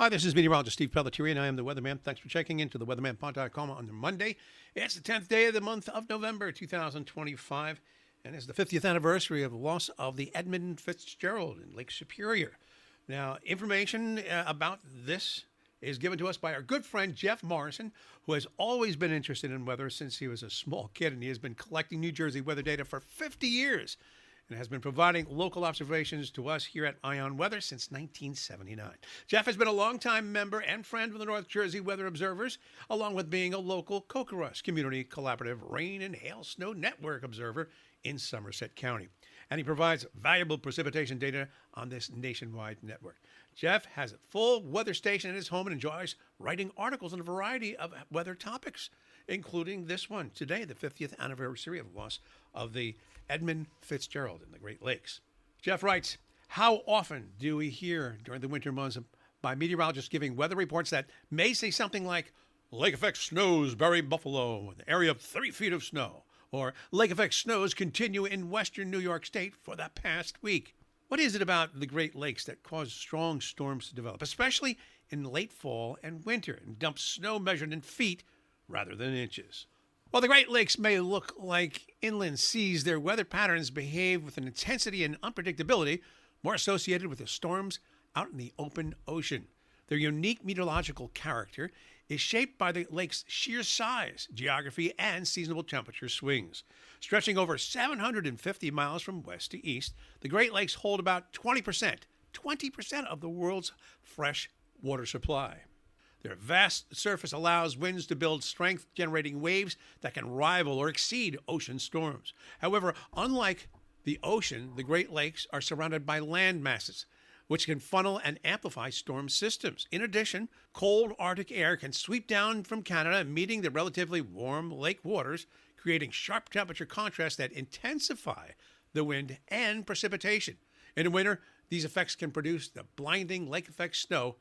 Hi, this is Meteorologist Steve Pellettiere, and I am the Weatherman. Thanks for checking into the weathermanpod.com on Monday. It's the 10th day of the month of November, 2025, and it's the 50th anniversary of the loss of the Edmund Fitzgerald in Lake Superior. Now, information about this is given to us by our good friend Jeff Morrison, who has always been interested in weather since he was a small kid, and he has been collecting New Jersey weather data for 50 years. And has been providing local observations to us here at Ion Weather since 1979. Jeff has been a longtime member and friend of the North Jersey Weather Observers, along with being a local Kokoros Community Collaborative Rain and Hail Snow Network observer in Somerset County. And he provides valuable precipitation data on this nationwide network. Jeff has a full weather station in his home and enjoys writing articles on a variety of weather topics, including this one today, the 50th anniversary of the loss of the Edmund Fitzgerald in the Great Lakes. Jeff writes, how often do we hear during the winter months by meteorologists giving weather reports that may say something like, lake effect snows bury Buffalo, an area of 3 feet of snow, or lake effect snows continue in western New York State for the past week? What is it about the Great Lakes that cause strong storms to develop, especially in late fall and winter, and dump snow measured in feet rather than inches? While the Great Lakes may look like inland seas, their weather patterns behave with an intensity and unpredictability more associated with the storms out in the open ocean. Their unique meteorological character is shaped by the lake's sheer size, geography, and seasonal temperature swings. Stretching over 750 miles from west to east, the Great Lakes hold about 20% of the world's fresh water supply. Their vast surface allows winds to build strength-generating waves that can rival or exceed ocean storms. However, unlike the ocean, the Great Lakes are surrounded by land masses, which can funnel and amplify storm systems. In addition, cold Arctic air can sweep down from Canada, meeting the relatively warm lake waters, creating sharp temperature contrasts that intensify the wind and precipitation. In winter, these effects can produce the blinding lake effect snow.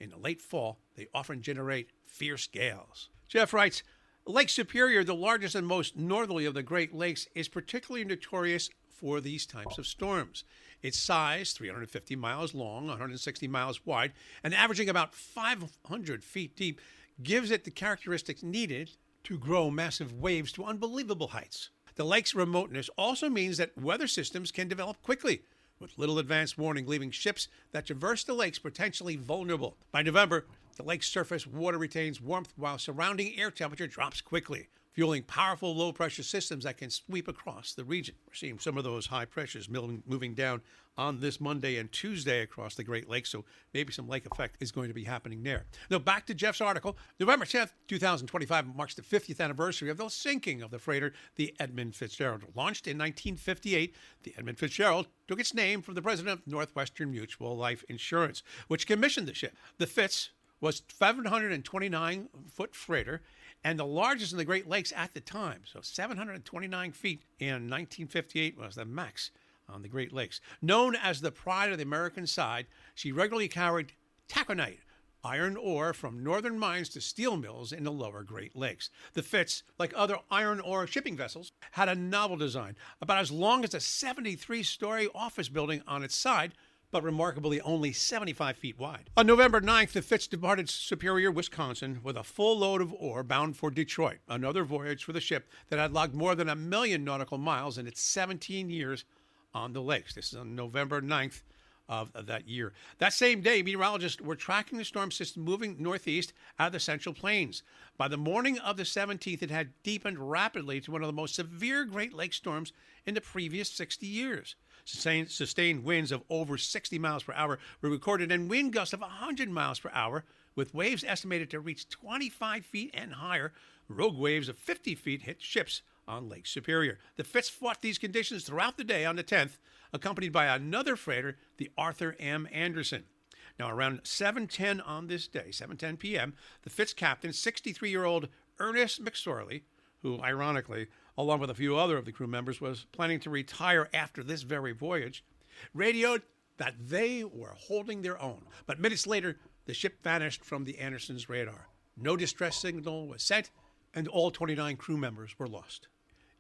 In the late fall, they often generate fierce gales. Jeff writes, Lake Superior, the largest and most northerly of the Great Lakes, is particularly notorious for these types of storms. Its size, 350 miles long, 160 miles wide, and averaging about 500 feet deep, gives it the characteristics needed to grow massive waves to unbelievable heights. The lake's remoteness also means that weather systems can develop quickly, with little advance warning, leaving ships that traverse the lakes potentially vulnerable. By November, the lake's surface water retains warmth while surrounding air temperature drops quickly, fueling powerful low-pressure systems that can sweep across the region. We're seeing some of those high pressures moving down on this Monday and Tuesday across the Great Lakes, so maybe some lake effect is going to be happening there. Now, back to Jeff's article. November 10th, 2025 marks the 50th anniversary of the sinking of the freighter, the Edmund Fitzgerald. Launched in 1958, the Edmund Fitzgerald took its name from the president of Northwestern Mutual Life Insurance, which commissioned the ship. The Fitz was 729-foot freighter and the largest in the Great Lakes at the time. So 729 feet in 1958 was the max on the Great Lakes. Known as the pride of the American side, she regularly carried taconite, iron ore from northern mines to steel mills in the lower Great Lakes. The Fitz, like other iron ore shipping vessels, had a novel design, about as long as a 73-story office building on its side, but remarkably only 75 feet wide. On November 9th, the Fitz departed Superior, Wisconsin, with a full load of ore bound for Detroit, another voyage for the ship that had logged more than 1 million nautical miles in its 17 years on the lakes. This is on November 9th of that year. That same day, meteorologists were tracking the storm system moving northeast out of the Central Plains. By the morning of the 17th, it had deepened rapidly to one of the most severe Great Lakes storms in the previous 60 years. Sustained winds of over 60 miles per hour were recorded and wind gusts of 100 miles per hour, with waves estimated to reach 25 feet and higher. Rogue waves of 50 feet hit ships on Lake Superior. The Fitz fought these conditions throughout the day on the 10th, accompanied by another freighter, the Arthur M. Anderson. Now, around 7:10 on this day, 7:10 p.m., the Fitz captain, 63-year-old Ernest McSorley, who, ironically, along with a few other of the crew members, was planning to retire after this very voyage, radioed that they were holding their own. But minutes later, the ship vanished from the Anderson's radar. No distress signal was sent, and all 29 crew members were lost.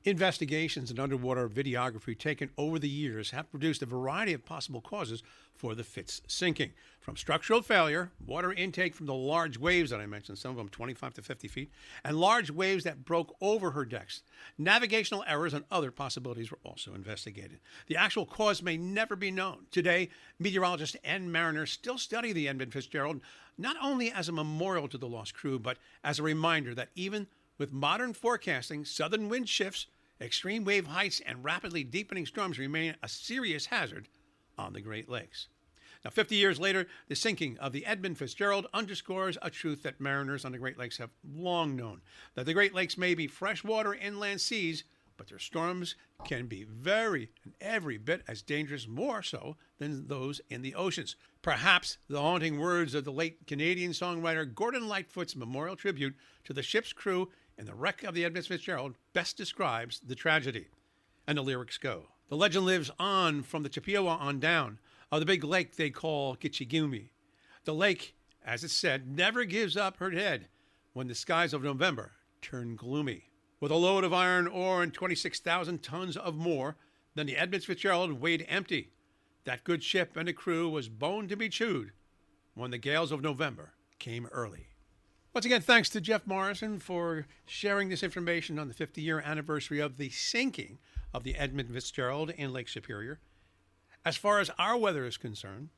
Investigations in underwater videography taken over the years have produced a variety of possible causes for the Fitz sinking, from structural failure, water intake from the large waves that I mentioned, some of them 25 to 50 feet, and large waves that broke over her decks. Navigational errors and other possibilities were also investigated. The actual cause may never be known. Today, meteorologists and mariners still study the Edmund Fitzgerald, not only as a memorial to the lost crew, but as a reminder that even with modern forecasting, southern wind shifts, extreme wave heights, and rapidly deepening storms remain a serious hazard on the Great Lakes. Now, 50 years later, the sinking of the Edmund Fitzgerald underscores a truth that mariners on the Great Lakes have long known, that the Great Lakes may be freshwater inland seas, but their storms can be every bit as dangerous, more so than those in the oceans. Perhaps the haunting words of the late Canadian songwriter Gordon Lightfoot's memorial tribute to the ship's crew in the wreck of the Edmund Fitzgerald best describes the tragedy. And the lyrics go. The legend lives on from the Chippewa on down, of the big lake they call Gitchigumi. The lake, as it's said, never gives up her dead when the skies of November turn gloomy. With a load of iron ore and 26,000 tons of more than the Edmund Fitzgerald weighed empty, that good ship and the crew was bone to be chewed when the gales of November came early. Once again, thanks to Jeff Morrison for sharing this information on the 50-year anniversary of the sinking of the Edmund Fitzgerald in Lake Superior. As far as our weather is concerned,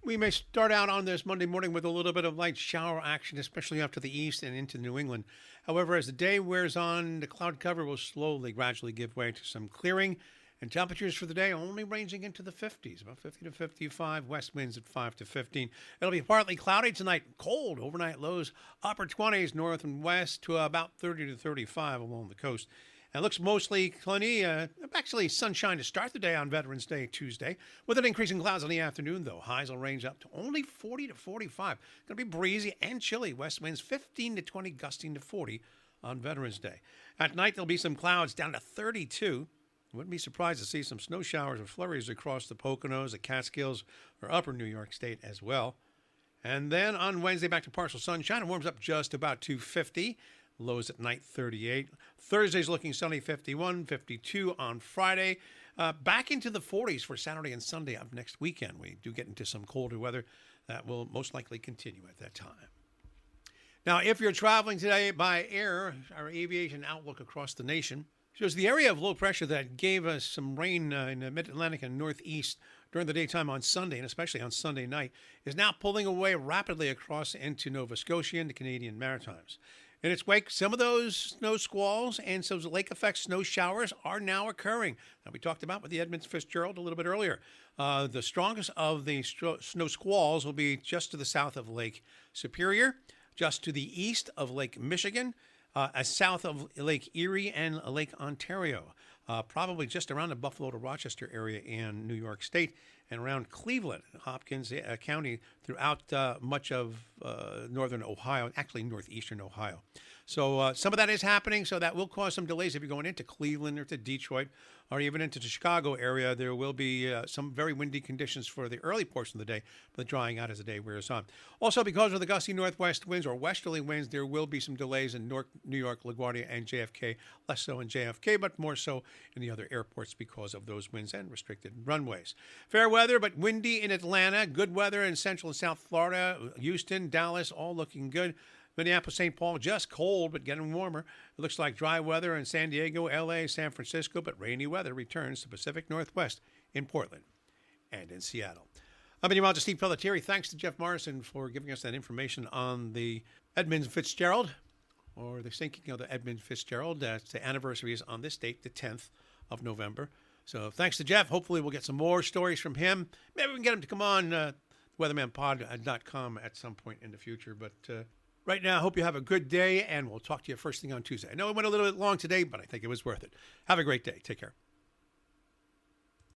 we may start out on this Monday morning with a little bit of light shower action, especially up to the east and into New England. However, as the day wears on, the cloud cover will gradually give way to some clearing, and temperatures for the day only ranging into the 50s, about 50 to 55, west winds at 5 to 15. It'll be partly cloudy tonight, cold overnight lows, upper 20s north and west to about 30 to 35 along the coast. It looks mostly cloudy, actually sunshine to start the day on Veterans Day Tuesday, with an increase in clouds in the afternoon, though. Highs will range up to only 40 to 45. Going to be breezy and chilly. West winds 15 to 20, gusting to 40 on Veterans Day. At night, there'll be some clouds down to 32. Wouldn't be surprised to see some snow showers or flurries across the Poconos, the Catskills, or upper New York State as well. And then on Wednesday, back to partial sunshine. It warms up just about to 50. Lows at night 38. Thursday's looking sunny 51, 52 on Friday. Back into the 40s for Saturday and Sunday of next weekend. We do get into some colder weather that will most likely continue at that time. Now, if you're traveling today by air, our aviation outlook across the nation shows the area of low pressure that gave us some rain in the mid-Atlantic and northeast during the daytime on Sunday, and especially on Sunday night, is now pulling away rapidly across into Nova Scotia and the Canadian Maritimes. In its wake, some of those snow squalls and some lake effect snow showers are now occurring. Now, we talked about with the Edmund Fitzgerald a little bit earlier. The strongest of the snow squalls will be just to the south of Lake Superior, just to the east of Lake Michigan, south of Lake Erie and Lake Ontario, probably just around the Buffalo to Rochester area in New York State, and around Cleveland, Hopkins County, throughout much of northern Ohio, actually northeastern Ohio. So some of that is happening, so that will cause some delays if you're going into Cleveland or to Detroit or even into the Chicago area. There will be some very windy conditions for the early portion of the day, but drying out as the day wears on. Also, because of the gusty northwest winds or westerly winds, there will be some delays in New York, LaGuardia, and JFK, less so in JFK, but more so in the other airports because of those winds and restricted runways. Fair weather, but windy in Atlanta. Good weather in Central and South Florida, Houston, Dallas, all looking good. Minneapolis, St. Paul, just cold, but getting warmer. It looks like dry weather in San Diego, LA, San Francisco, but rainy weather returns to Pacific Northwest in Portland and in Seattle. I'm meteorologist Steve Pellettiere. Thanks to Jeff Morrison for giving us that information on the Edmund Fitzgerald, or the sinking of the Edmund Fitzgerald. The anniversary is on this date, the 10th of November. So thanks to Jeff. Hopefully we'll get some more stories from him. Maybe we can get him to come on weathermanpod.com at some point in the future, but right now, I hope you have a good day, and we'll talk to you first thing on Tuesday. I know it went a little bit long today, but I think it was worth it. Have a great day. Take care.